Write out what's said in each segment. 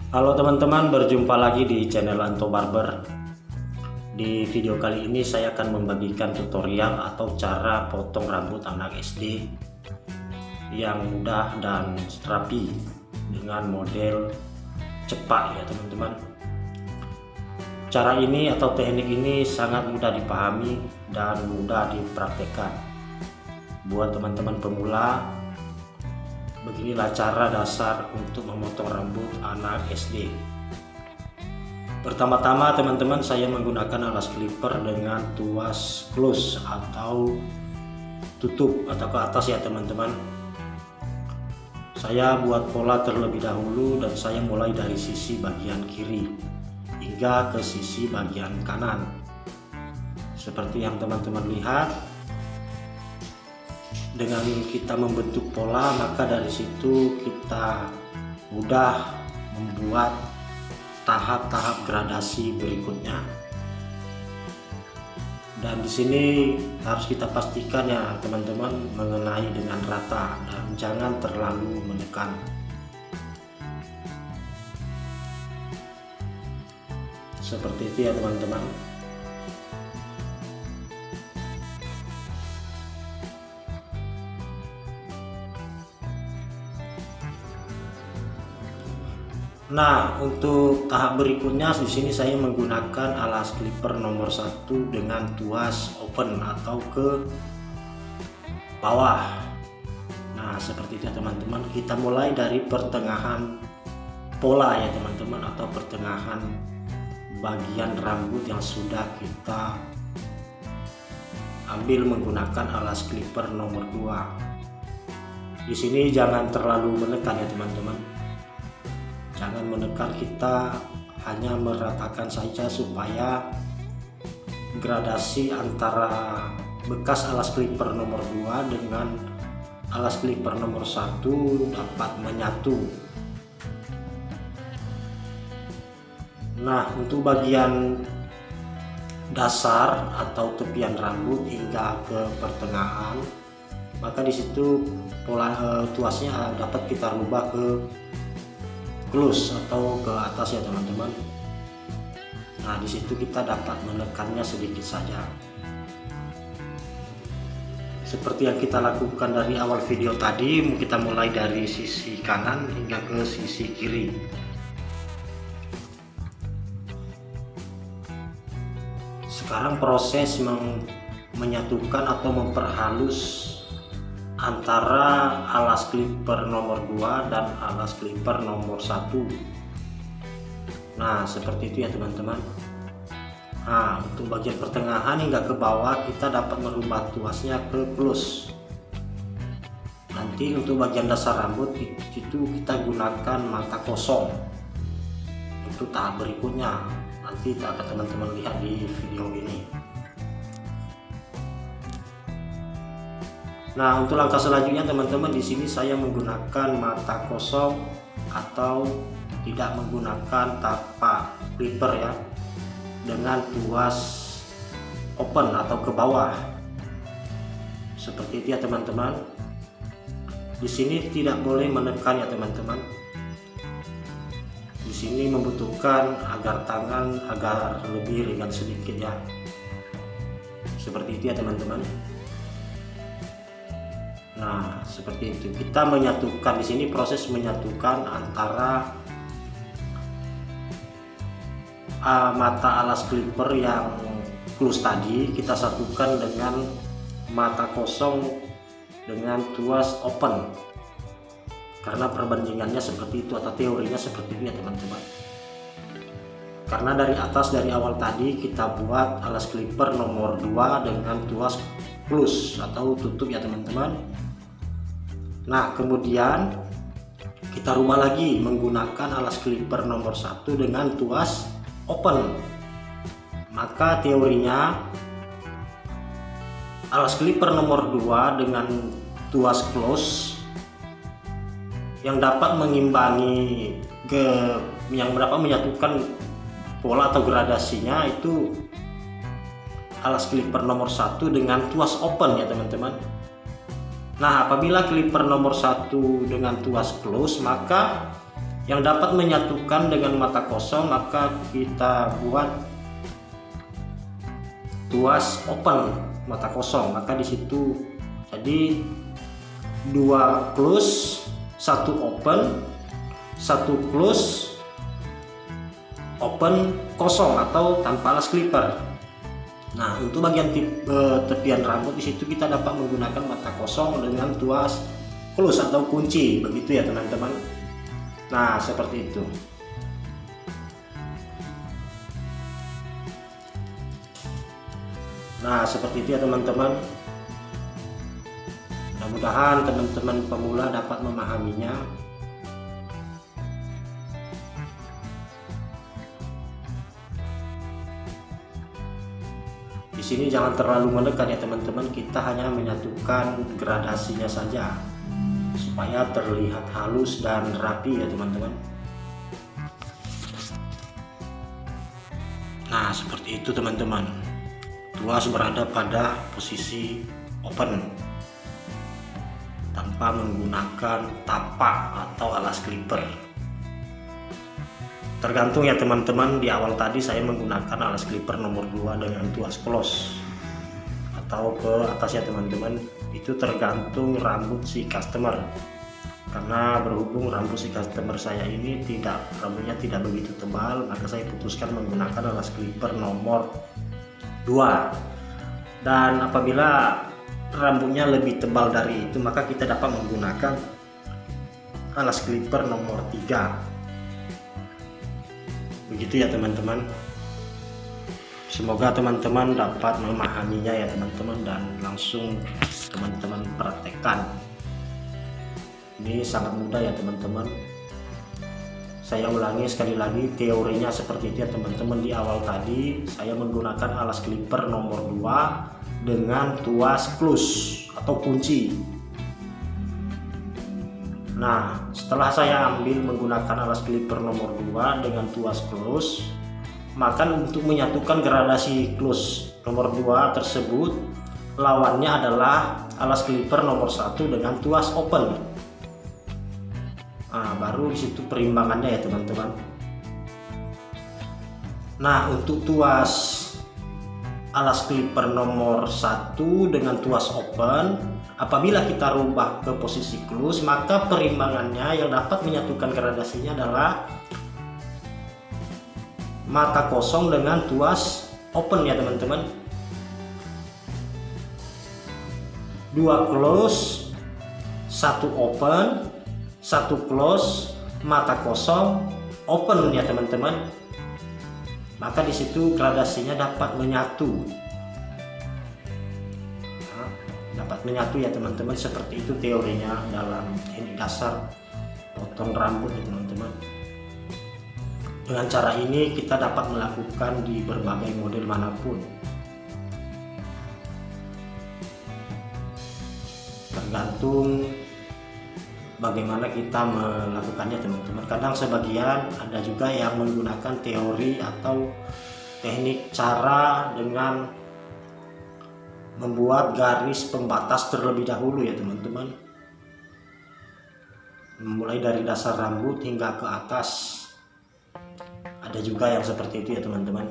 Halo teman-teman, berjumpa lagi di channel Anto Barber. Di video kali ini saya akan membagikan tutorial atau cara potong rambut anak SD yang mudah dan rapi dengan model cepat ya teman-teman. Cara ini atau teknik ini sangat mudah dipahami dan mudah dipraktekkan. Buat teman-teman pemula, beginilah cara dasar untuk memotong rambut anak SD. Pertama-tama teman-teman, saya menggunakan alas clipper dengan tuas close atau tutup atau ke atas ya teman-teman. Saya buat pola terlebih dahulu dan saya mulai dari sisi bagian kiri hingga ke sisi bagian kanan. Seperti yang teman-teman lihat, dengan kita membentuk pola, maka dari situ kita mudah membuat tahap-tahap gradasi berikutnya. Dan di sini harus kita pastikan ya teman-teman, mengenai dengan rata dan jangan terlalu menekan. Seperti itu ya teman-teman. Nah, untuk tahap berikutnya di sini saya menggunakan alas clipper nomor 1 dengan tuas open atau ke bawah. Nah, seperti itu teman-teman. Kita mulai dari pertengahan pola ya teman-teman, atau pertengahan bagian rambut yang sudah kita ambil menggunakan alas clipper nomor 2. Di sini jangan terlalu menekan ya teman-teman. Jangan menekan, kita hanya meratakan saja supaya gradasi antara bekas alas clipper nomor 2 dengan alas clipper nomor 1 dapat menyatu. Nah, untuk bagian dasar atau tepian rambut hingga ke pertengahan, maka di situ pola tuasnya dapat kita rubah ke close atau ke atas ya teman-teman. Nah, di situ kita dapat menekannya sedikit saja. Seperti yang kita lakukan dari awal video tadi, kita mulai dari sisi kanan hingga ke sisi kiri. Sekarang proses menyatukan atau memperhalus antara alas clipper nomor 2 dan alas clipper nomor 1. Nah, seperti itu ya teman-teman. Nah, untuk bagian pertengahan hingga ke bawah kita dapat merubah tuasnya ke close. Nanti untuk bagian dasar rambut itu kita gunakan mata kosong untuk tahap berikutnya. Nanti akan teman-teman lihat di video ini. Nah, untuk langkah selanjutnya teman-teman, di sini saya menggunakan mata kosong atau tidak menggunakan tapak clipper ya, dengan tuas open atau ke bawah. Seperti itu ya teman-teman. Di sini tidak boleh menekan ya teman-teman. Di sini membutuhkan agar tangan agar lebih ringan sedikit ya. Seperti itu ya teman-teman. Nah, seperti itu. Kita menyatukan di sini, proses menyatukan antara mata alas clipper yang close tadi kita satukan dengan mata kosong dengan tuas open. Karena perbandingannya seperti itu atau teorinya seperti itu ya teman-teman. Karena dari atas dari awal tadi kita buat alas clipper nomor 2 dengan tuas close atau tutup ya teman-teman. Nah, kemudian kita rubah lagi menggunakan alas clipper nomor 1 dengan tuas open. Maka teorinya alas clipper nomor 2 dengan tuas close yang dapat mengimbangi yang dapat menyatukan pola atau gradasinya itu alas clipper nomor 1 dengan tuas open ya teman-teman. Nah, apabila clipper nomor 1 dengan tuas close, maka yang dapat menyatukan dengan mata kosong, maka kita buat tuas open mata kosong. Maka di situ jadi 2 close, 1 open, 1 close, open kosong atau tanpa alas clipper. Nah, untuk bagian tepian rambut di situ kita dapat menggunakan mata kosong dengan tuas close atau kunci, begitu ya teman-teman. Nah, seperti itu. Nah, seperti itu ya teman-teman. Mudah-mudahan teman-teman pemula dapat memahaminya. Di sini jangan terlalu mendekat ya teman-teman, kita hanya menyatukan gradasinya saja supaya terlihat halus dan rapi ya teman-teman. Nah, seperti itu teman-teman. Tuas berada pada posisi open tanpa menggunakan tapak atau alas clipper. Tergantung ya teman-teman, di awal tadi saya menggunakan alas clipper nomor 2 dengan tuas close atau ke atas ya teman-teman. Itu tergantung rambut si customer, karena berhubung rambut si customer saya ini rambutnya tidak begitu tebal, maka saya putuskan menggunakan alas clipper nomor 2. Dan apabila rambutnya lebih tebal dari itu, maka kita dapat menggunakan alas clipper nomor 3. Begitu ya teman-teman. Semoga teman-teman dapat memahaminya ya teman-teman, dan langsung teman-teman praktekkan. Ini sangat mudah ya teman-teman. Saya ulangi sekali lagi, teorinya seperti itu ya teman-teman. Di awal tadi saya menggunakan alas clipper nomor 2 dengan tuas close atau kunci. Nah, setelah saya ambil menggunakan alas clipper nomor 2 dengan tuas close, maka untuk menyatukan gradasi close nomor 2 tersebut, lawannya adalah alas clipper nomor 1 dengan tuas open. Nah, baru disitu perimbangannya ya teman-teman. Nah, untuk tuas alas clipper nomor 1 dengan tuas open, apabila kita rubah ke posisi close, maka perimbangannya yang dapat menyatukan gradasinya adalah mata kosong dengan tuas open ya teman-teman. 2 close, 1 open, 1 close, mata kosong, open ya teman-teman. Maka di situ gradasinya dapat menyatu. Dapat menyatu ya teman-teman. Seperti itu teorinya dalam teknik dasar potong rambut ya teman-teman. Dengan cara ini kita dapat melakukan di berbagai model manapun, tergantung bagaimana kita melakukannya teman-teman. Kadang sebagian ada juga yang menggunakan teori atau teknik cara dengan membuat garis pembatas terlebih dahulu ya teman-teman, mulai dari dasar rambut hingga ke atas. Ada juga yang seperti itu ya teman-teman.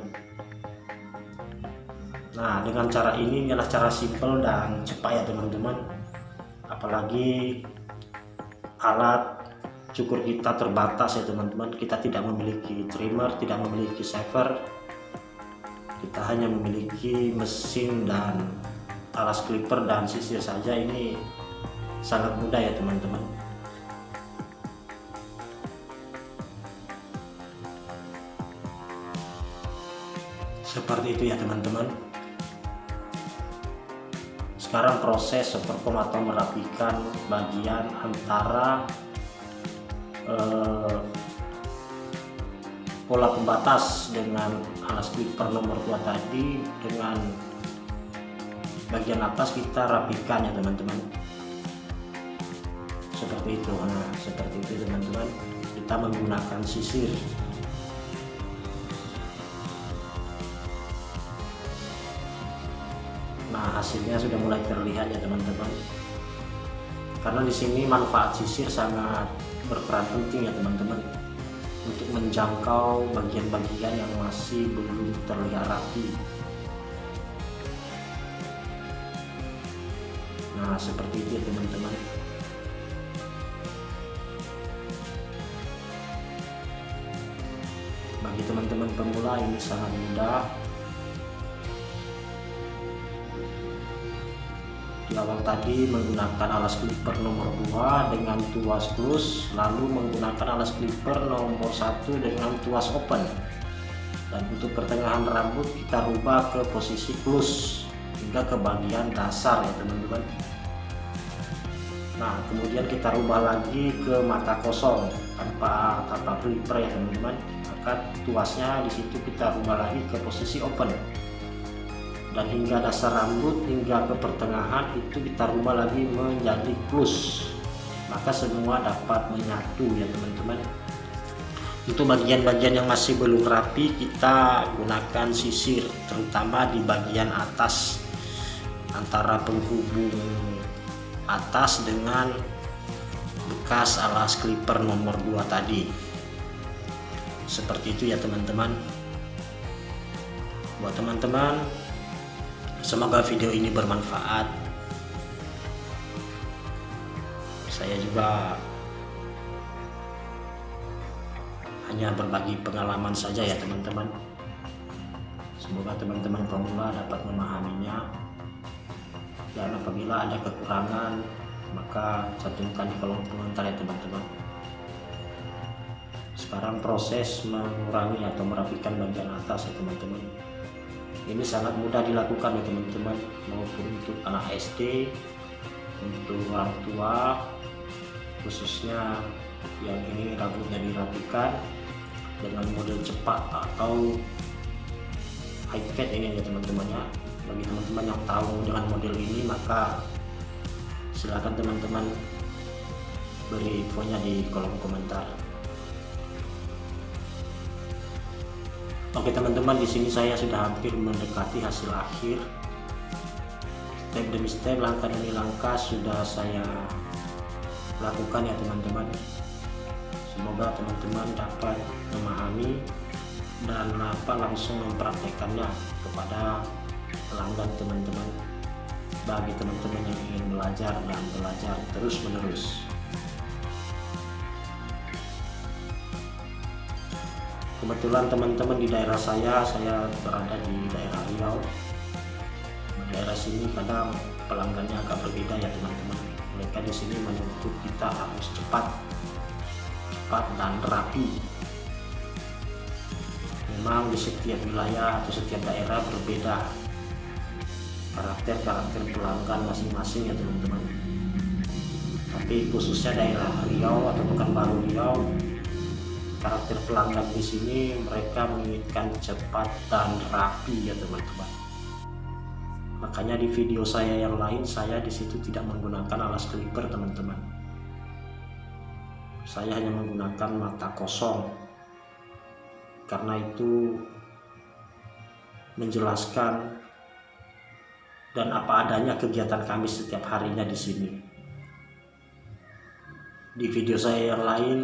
Nah, dengan cara ini adalah cara simple dan cepat ya teman-teman. Apalagi alat cukur kita terbatas ya teman-teman. Kita tidak memiliki trimmer, tidak memiliki shaver. Kita hanya memiliki mesin dan alas clipper dan sisir saja. Ini sangat mudah ya teman-teman. Seperti itu ya teman-teman. Sekarang proses seperform atau merapikan bagian antara pola pembatas dengan alas clipper nomor 2 tadi dengan bagian atas kita rapikan ya teman-teman. Seperti itu. Nah, seperti itu teman-teman. Kita menggunakan sisir. Nah, hasilnya sudah mulai terlihat ya teman-teman. Karena di sini manfaat sisir sangat berperan penting ya teman-teman. untuk menjangkau bagian-bagian yang masih belum terlihat rapi. Nah, seperti itu ya teman-teman. Bagi teman-teman pemula ini sangat mudah. Di awal tadi menggunakan alas clipper nomor 2 dengan tuas close, lalu menggunakan alas clipper nomor 1 dengan tuas open, dan untuk pertengahan rambut kita rubah ke posisi close hingga ke bagian dasar ya teman-teman. Nah, kemudian kita rubah lagi ke mata kosong tanpa clipper ya teman-teman. Maka tuasnya di situ kita rubah lagi ke posisi open, dan hingga dasar rambut hingga ke pertengahan itu kita rubah lagi menjadi close, maka semua dapat menyatu ya teman-teman. Untuk bagian-bagian yang masih belum rapi kita gunakan sisir, terutama di bagian atas antara penghubung atas dengan bekas alas clipper nomor 2 tadi. Seperti itu ya teman-teman. Buat teman-teman, semoga video ini bermanfaat. Saya juga hanya berbagi pengalaman saja ya teman-teman. Semoga teman-teman pemula dapat memahaminya. Dan apabila ada kekurangan, maka cantumkan di kolom komentar ya teman-teman. Sekarang proses mengurangi atau merapikan bagian atas ya teman-teman. Ini sangat mudah dilakukan ya teman-teman, maupun untuk anak SD, untuk orang tua, khususnya yang ini rambutnya dirapikan dengan model cepat atau high fade ini ya teman-teman ya. Bagi teman-teman yang tahu dengan model ini, maka silakan teman-teman beri infonya di kolom komentar. Oke teman-teman, di sini saya sudah hampir mendekati hasil akhir. Step demi step, langkah demi langkah sudah saya lakukan ya teman-teman. Semoga teman-teman dapat memahami dan langsung mempraktekannya kepada pelanggan teman-teman. Bagi teman-teman yang ingin belajar dan belajar terus-menerus. Kebetulan teman-teman di daerah saya berada di daerah Riau. Di daerah sini kadang pelanggannya agak berbeda ya teman-teman. Mereka di sini menuntut kita harus cepat dan rapi. Memang di setiap wilayah atau setiap daerah berbeda karakter pelanggan masing-masing ya teman-teman. Tapi khususnya daerah Riau atau Pekanbaru Riau, karakter pelanggan di sini mereka menginginkan cepat dan rapi ya teman-teman. Makanya di video saya yang lain saya di situ tidak menggunakan alas clipper teman-teman. Saya hanya menggunakan mata kosong. Karena itu menjelaskan dan apa adanya kegiatan kami setiap harinya di sini. Di video saya yang lain,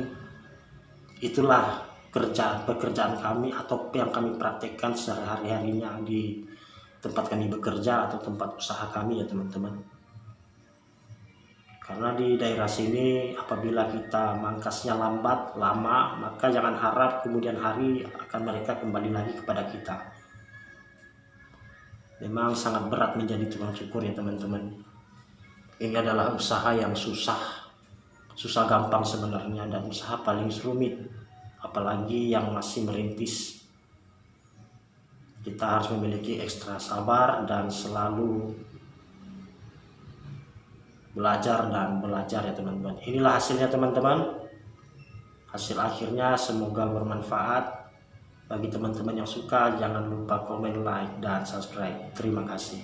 itulah pekerjaan kami atau yang kami praktekkan sehari-harinya di tempat kami bekerja atau tempat usaha kami ya teman-teman. Karena di daerah sini apabila kita mangkasnya lama, maka jangan harap kemudian hari mereka kembali lagi kepada kita. Memang sangat berat menjadi tukang cukur ya teman-teman. Ini adalah usaha yang susah gampang sebenarnya, dan usaha paling rumit, apalagi yang masih merintis. Kita harus memiliki ekstra sabar dan selalu belajar ya teman-teman. Inilah hasilnya teman-teman. Hasil akhirnya semoga bermanfaat. Bagi teman-teman yang suka, jangan lupa komen, like, dan subscribe. Terima kasih.